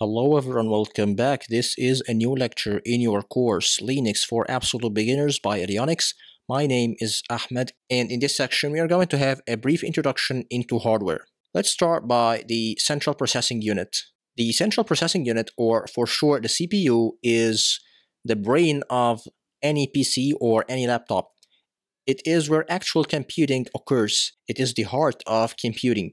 Hello everyone, welcome back. This is a new lecture in your course Linux for Absolute Beginners by Arionics. My name is Ahmed, and in this section we are going to have a brief introduction into hardware. Let's start by the Central Processing Unit. The Central Processing Unit, or for short the CPU, is the brain of any PC or any laptop. It is where actual computing occurs. It is the heart of computing.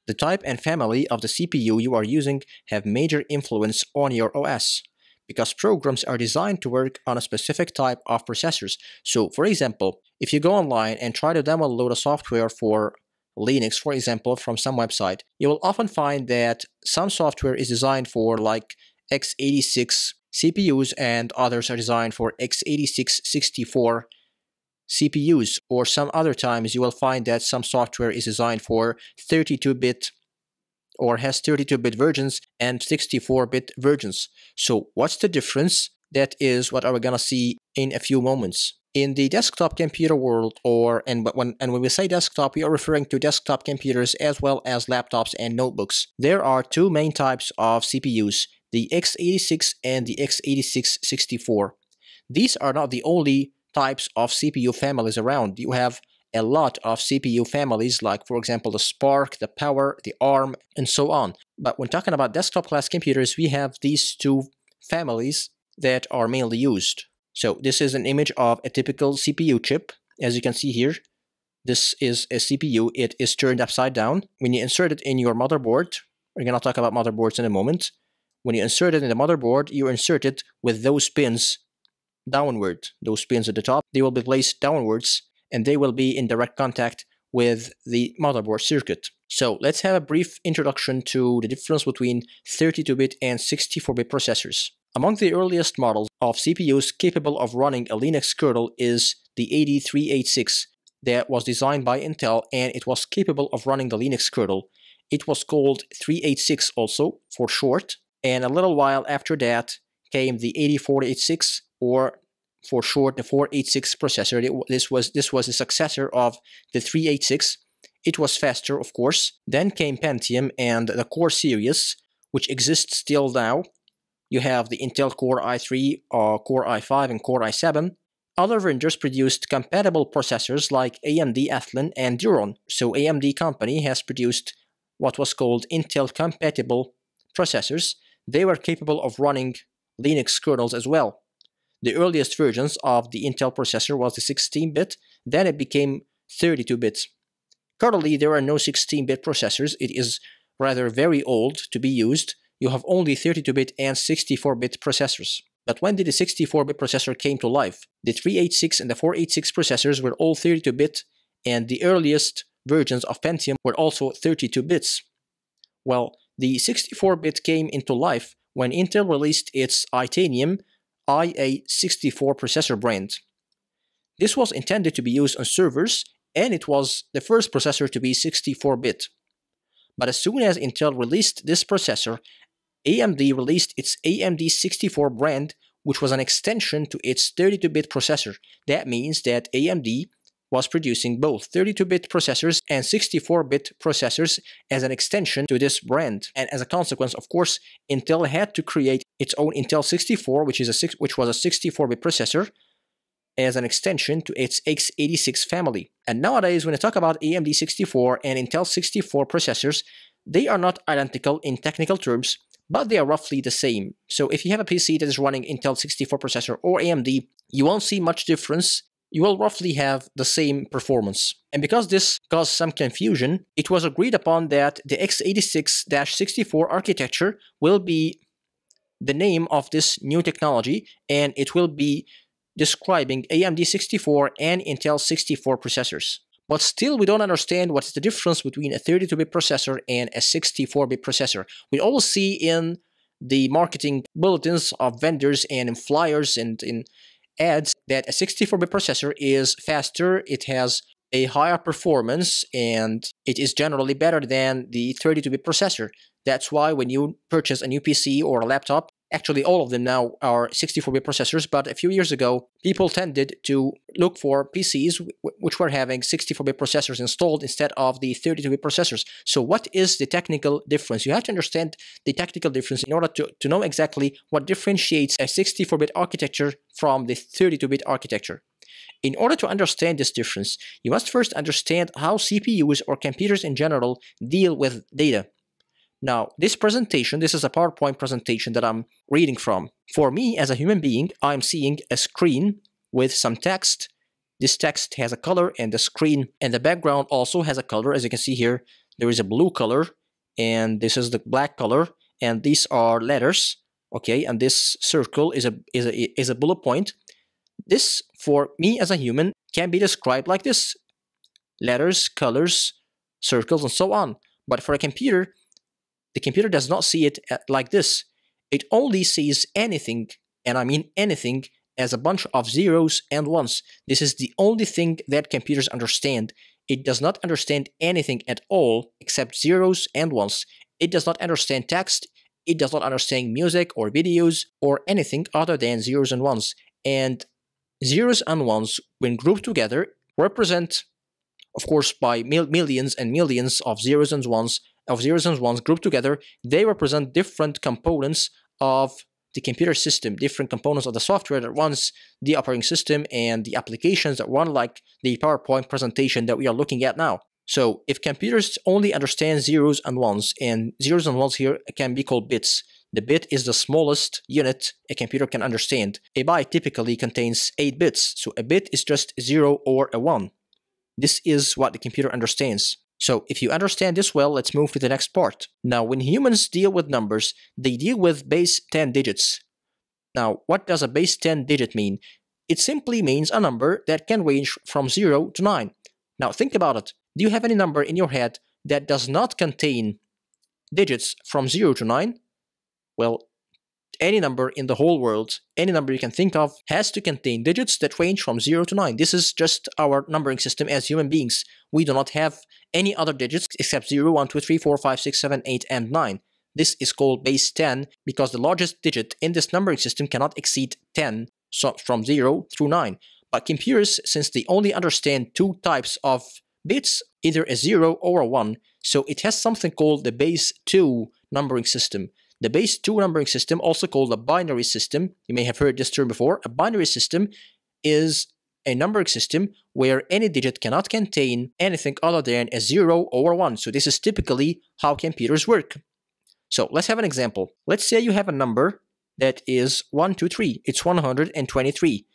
The type and family of the CPU you are using have major influence on your OS, because programs are designed to work on a specific type of processors. So, for example, if you go online and try to download a software for Linux, for example, from some website, you will often find that some software is designed for like x86 CPUs and others are designed for x86 64 CPUs, or some other times you will find that some software is designed for 32-bit or has 32-bit versions and 64-bit versions. So what's the difference? That is what we're gonna see in a few moments. In the desktop computer world, when we say desktop, we are referring to desktop computers as well as laptops and notebooks. There are two main types of CPUs, the x86 and the x86 64. These are not the only types of CPU families around. You have a lot of CPU families, like for example the Spark, the Power, the ARM, and so on. But when talking about desktop class computers, we have these two families that are mainly used. So this is an image of a typical CPU chip. As you can see here, this is a CPU. It is turned upside down. When you insert it in your motherboard, we're going to talk about motherboards in a moment. When you insert it in the motherboard, you insert it with those pins downward. Those pins at the top, they will be placed downwards and they will be in direct contact with the motherboard circuit. So let's have a brief introduction to the difference between 32-bit and 64-bit processors. Among the earliest models of CPUs capable of running a Linux kernel is the 8386 that was designed by Intel, and it was capable of running the Linux kernel. It was called 386 also for short, and a little while after that came the 8486, or for short the 486 processor. This was a successor of the 386. It was faster, of course. Then came Pentium and the Core series, which exists still now. You have the Intel Core i3, Core i5, and Core i7. Other vendors produced compatible processors like AMD Athlon and Duron. So AMD company has produced what was called Intel compatible processors. They were capable of running Linux kernels as well. The earliest versions of the Intel processor was the 16-bit, then it became 32-bit. Currently, there are no 16-bit processors. It is rather very old to be used. You have only 32-bit and 64-bit processors. But when did the 64-bit processor came to life? The 386 and the 486 processors were all 32-bit, and the earliest versions of Pentium were also 32 bits. Well, the 64-bit came into life when Intel released its Itanium IA64 processor brand. This was intended to be used on servers, and it was the first processor to be 64-bit. But as soon as Intel released this processor, AMD released its AMD 64 brand, which was an extension to its 32-bit processor. That means that AMD was producing both 32-bit processors and 64-bit processors as an extension to this brand. And as a consequence, of course, Intel had to create its own Intel 64, which was a 64-bit processor, as an extension to its x86 family. And nowadays, when I talk about AMD 64 and Intel 64 processors, they are not identical in technical terms, but they are roughly the same. So if you have a PC that is running Intel 64 processor or AMD, you won't see much difference. You will roughly have the same performance. And because this caused some confusion, it was agreed upon that the x86-64 architecture will be the name of this new technology, and it will be describing AMD 64 and Intel 64 processors. But still, we don't understand what is the difference between a 32-bit processor and a 64-bit processor. We always see in the marketing bulletins of vendors and in flyers and in ads that a 64-bit processor is faster, it has a higher performance, and it is generally better than the 32-bit processor. That's why when you purchase a new PC or a laptop, Actually, all of them now are 64-bit processors, but a few years ago, people tended to look for PCs which were having 64-bit processors installed instead of the 32-bit processors. So what is the technical difference? You have to understand the technical difference in order to know exactly what differentiates a 64-bit architecture from the 32-bit architecture. In order to understand this difference, you must first understand how CPUs or computers in general deal with data. Now, this presentation, this is a PowerPoint presentation that I'm reading from. For me, as a human being, I'm seeing a screen with some text. This text has a color, and the screen and the background also has a color. As you can see here, there is a blue color, and this is the black color, and these are letters, okay? And this circle is a bullet point. This, for me as a human, can be described like this: letters, colors, circles, and so on. But for a computer, the computer does not see it like this. It only sees anything, and I mean anything, as a bunch of zeros and ones. This is the only thing that computers understand. It does not understand anything at all except zeros and ones. It does not understand text. It does not understand music or videos or anything other than zeros and ones. And zeros and ones, when grouped together, represent, of course, by millions and millions of zeros and ones grouped together, they represent different components of the computer system, different components of the software that runs the operating system and the applications that run, like the PowerPoint presentation that we are looking at now. So if computers only understand zeros and ones here can be called bits. The bit is the smallest unit a computer can understand. A byte typically contains 8 bits, so a bit is just a 0 or a 1. This is what the computer understands. So if you understand this well, let's move to the next part. Now, when humans deal with numbers, they deal with base 10 digits. Now, what does a base 10 digit mean? It simply means a number that can range from 0 to 9. Now, think about it. Do you have any number in your head that does not contain digits from 0 to 9? Well, any number in the whole world, any number you can think of, has to contain digits that range from 0 to 9. This is just our numbering system as human beings. We do not have any other digits except 0, 1, 2, 3, 4, 5, 6, 7, 8, and 9. This is called base 10 because the largest digit in this numbering system cannot exceed 10, so from 0 through 9. But computers, since they only understand 2 types of bits, either a 0 or a 1, so it has something called the base 2 numbering system. The base 2 numbering system, also called a binary system, you may have heard this term before. A binary system is a numbering system where any digit cannot contain anything other than a 0 or a 1. So this is typically how computers work. So let's have an example. Let's say you have a number that is 123. It's 123.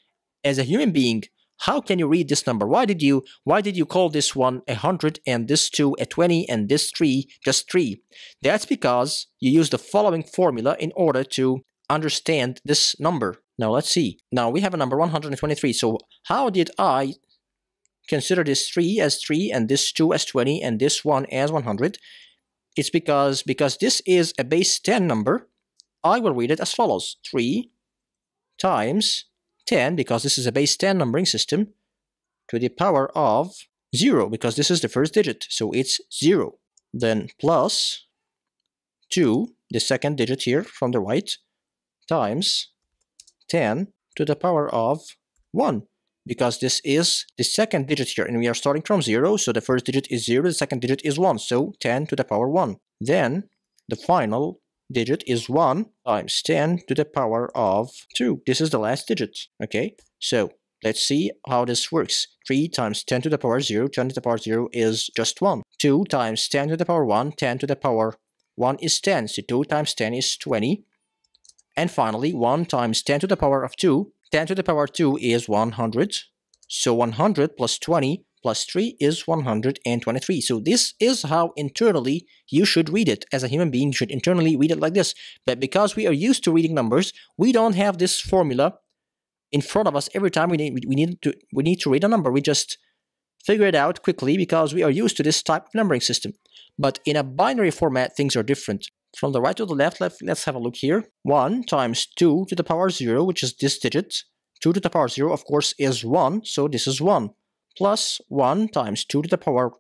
As a human being, how can you read this number? Why did you call this one 100 and this 2 a 20 and this 3 just 3? That's because you use the following formula in order to understand this number. Now let's see. Now we have a number 123. So how did I consider this 3 as 3 and this 2 as 20 and this 1 as 100? It's because this is a base 10 number, I will read it as follows. 3 times 10, because this is a base 10 numbering system, to the power of 0, because this is the first digit, so it's 0. Then plus 2, the second digit here from the right, times 10 to the power of 1, because this is the second digit here, and we are starting from 0, so the first digit is 0, the second digit is 1, so 10 to the power 1. Then the final digit is 1 times 10 to the power of 2. This is the last digit, okay? So let's see how this works. 3 times 10 to the power 0, 10 to the power 0 is just 1. 2 times 10 to the power 1, 10 to the power 1 is 10, so 2 times 10 is 20. And finally, 1 times 10 to the power of 2, 10 to the power 2 is 100. So 100 plus 20 plus 3 is 123. So this is how internally you should read it. As a human being, you should internally read it like this. But because we are used to reading numbers, we don't have this formula in front of us every time we need to read a number. We just figure it out quickly because we are used to this type of numbering system. But in a binary format, things are different. From the right to the left, let's have a look here. 1 times 2 to the power 0, which is this digit. 2 to the power 0, of course, is 1, so this is 1. Plus 1 times 2 to the power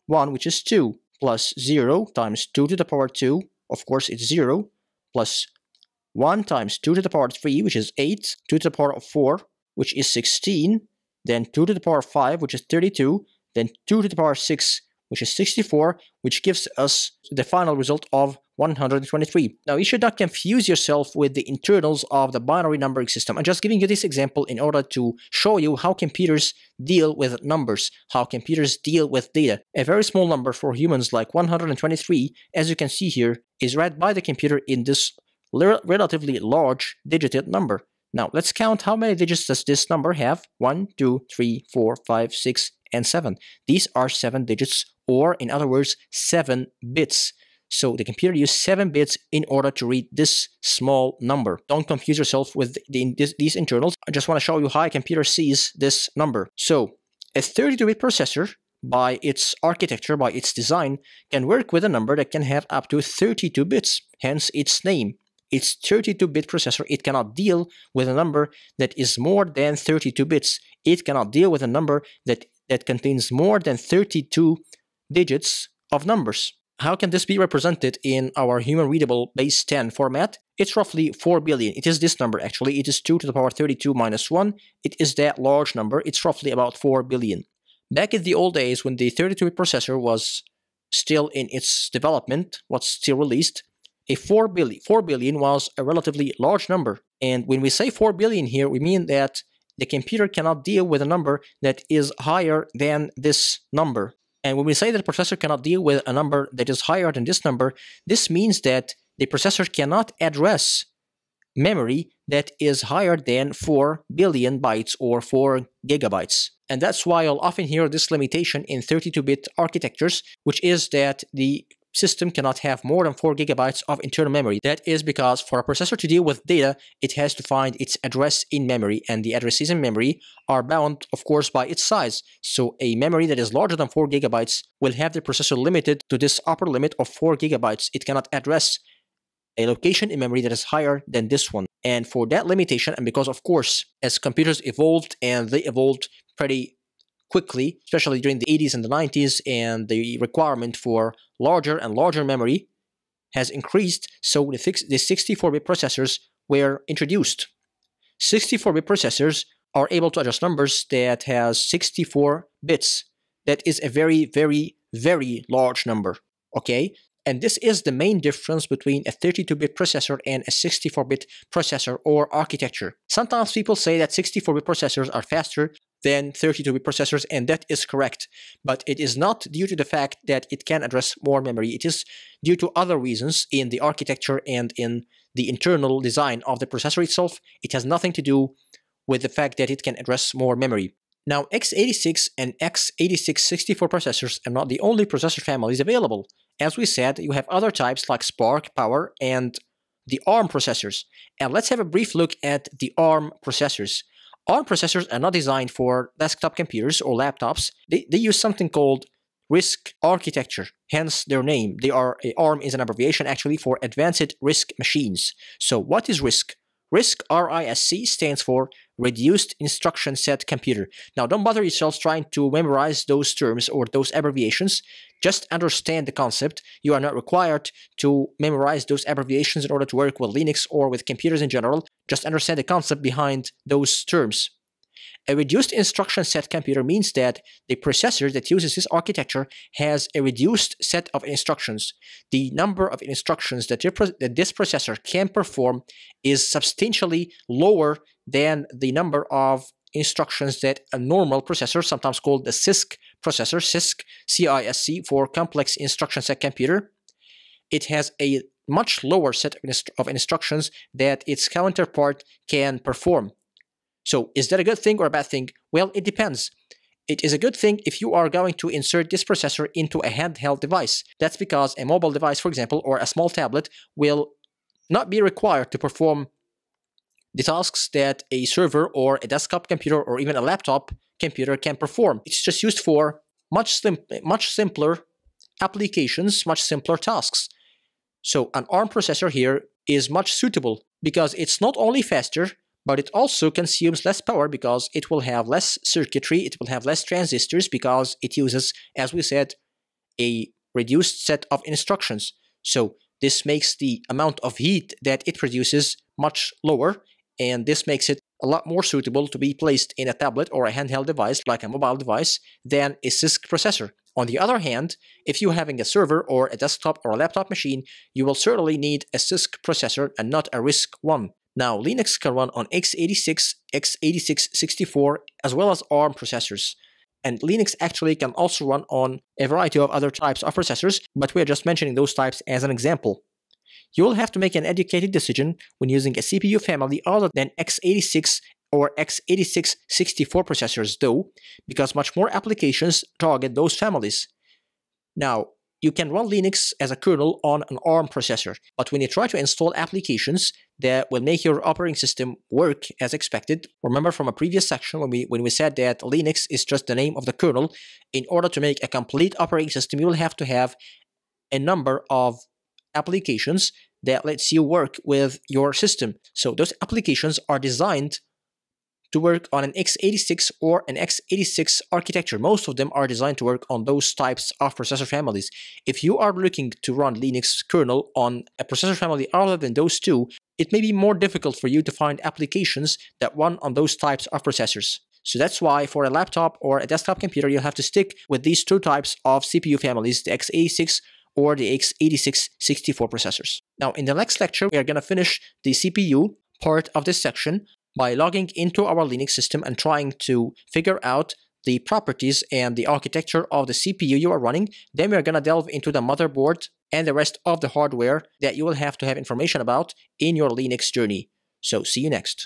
1, which is 2. Plus 0 times 2 to the power 2, of course, it's 0. Plus 1 times 2 to the power 3, which is 8, 2 to the power of 4, which is 16, then 2 to the power of 5, which is 32, then 2 to the power of 6, which is 64, which gives us the final result of 123. Now, you should not confuse yourself with the internals of the binary numbering system. I'm just giving you this example in order to show you how computers deal with numbers, how computers deal with data. A very small number for humans like 123, as you can see here, is read by the computer in this relatively large digit number. Now, let's count how many digits does this number have. 1, 2, 3, 4, 5, 6, and 7. These are 7 digits, or in other words, 7 bits. So the computer used 7 bits in order to read this small number. Don't confuse yourself with these internals. I just want to show you how a computer sees this number. So a 32-bit processor, by its architecture, by its design, can work with a number that can have up to 32 bits, hence its name. It's 32-bit processor. It cannot deal with a number that is more than 32 bits. It cannot deal with a number that contains more than 32 digits of numbers. How can this be represented in our human readable base 10 format? It's roughly 4 billion. It is this number actually. It is 2 to the power 32 minus 1. It is that large number. It's roughly about 4 billion. Back in the old days when the 32-bit processor was still in its development, was still released, a 4 billion was a relatively large number. And when we say 4 billion here, we mean that the computer cannot deal with a number that is higher than this number. And when we say that the processor cannot deal with a number that is higher than this number, this means that the processor cannot address memory that is higher than 4 billion bytes or 4 gigabytes. And that's why you'll often hear this limitation in 32-bit architectures, which is that the system cannot have more than 4 gigabytes of internal memory. That is because for a processor to deal with data, it has to find its address in memory, and the addresses in memory are bound, of course, by its size. So a memory that is larger than 4 gigabytes will have the processor limited to this upper limit of 4 gigabytes. It cannot address a location in memory that is higher than this one. And for that limitation, and because, of course, as computers evolved, and they evolved pretty quickly, especially during the 80s and the 90s, and the requirement for larger and larger memory has increased, so the 64-bit processors were introduced. 64-bit processors are able to address numbers that has 64 bits. That is a very, very, very large number, okay? And this is the main difference between a 32-bit processor and a 64-bit processor or architecture. Sometimes people say that 64-bit processors are faster than 32-bit processors, and that is correct. But it is not due to the fact that it can address more memory. It is due to other reasons in the architecture and in the internal design of the processor itself. It has nothing to do with the fact that it can address more memory. Now, x86 and x86 64 processors are not the only processor families available. As we said, you have other types like Spark, Power, and the ARM processors. And let's have a brief look at the ARM processors. ARM processors are not designed for desktop computers or laptops. They use something called RISC architecture, hence their name. ARM is an abbreviation actually for Advanced RISC Machines. So what is RISC? RISC, R-I-S-C, stands for Reduced Instruction Set Computer. Now, don't bother yourselves trying to memorize those terms or those abbreviations. Just understand the concept. You are not required to memorize those abbreviations in order to work with Linux or with computers in general. Just understand the concept behind those terms. A reduced instruction set computer means that the processor that uses this architecture has a reduced set of instructions. The number of instructions that this processor can perform is substantially lower than the number of instructions that a normal processor, sometimes called the CISC processor, CISC, C-I-S-C, for complex instruction set computer. It has a much lower set of instructions that its counterpart can perform. So is that a good thing or a bad thing? Well, it depends. It is a good thing if you are going to insert this processor into a handheld device. That's because a mobile device, for example, or a small tablet will not be required to perform the tasks that a server or a desktop computer or even a laptop computer can perform. It's just used for much simpler applications, much simpler tasks. So an ARM processor here is much suitable because it's not only faster, but it also consumes less power because it will have less circuitry, it will have less transistors because it uses, as we said, a reduced set of instructions. So This makes the amount of heat that it produces much lower, and this makes it a lot more suitable to be placed in a tablet or a handheld device like a mobile device than a CISC processor. On the other hand, if you're having a server or a desktop or a laptop machine, you will certainly need a CISC processor and not a RISC one. Now, Linux can run on x86, x86-64, as well as ARM processors. And Linux actually can also run on a variety of other types of processors, but we're just mentioning those types as an example. You will have to make an educated decision when using a CPU family other than x86 or x86-64 processors though, because much more applications target those families. Now, you can run Linux as a kernel on an ARM processor, but when you try to install applications that will make your operating system work as expected, remember from a previous section when we said that Linux is just the name of the kernel, in order to make a complete operating system, you will have to have a number of applications that lets you work with your system. So those applications are designed to work on an x86 or an x86 architecture. Most of them are designed to work on those types of processor families. If you are looking to run Linux kernel on a processor family other than those two, it may be more difficult for you to find applications that run on those types of processors. So that's why for a laptop or a desktop computer, you'll have to stick with these two types of CPU families, the x86 or the x86-64 processors. Now, in the next lecture, we are going to finish the CPU part of this section by logging into our Linux system and trying to figure out the properties and the architecture of the CPU you are running. Then we are going to delve into the motherboard and the rest of the hardware that you will have to have information about in your Linux journey. So see you next.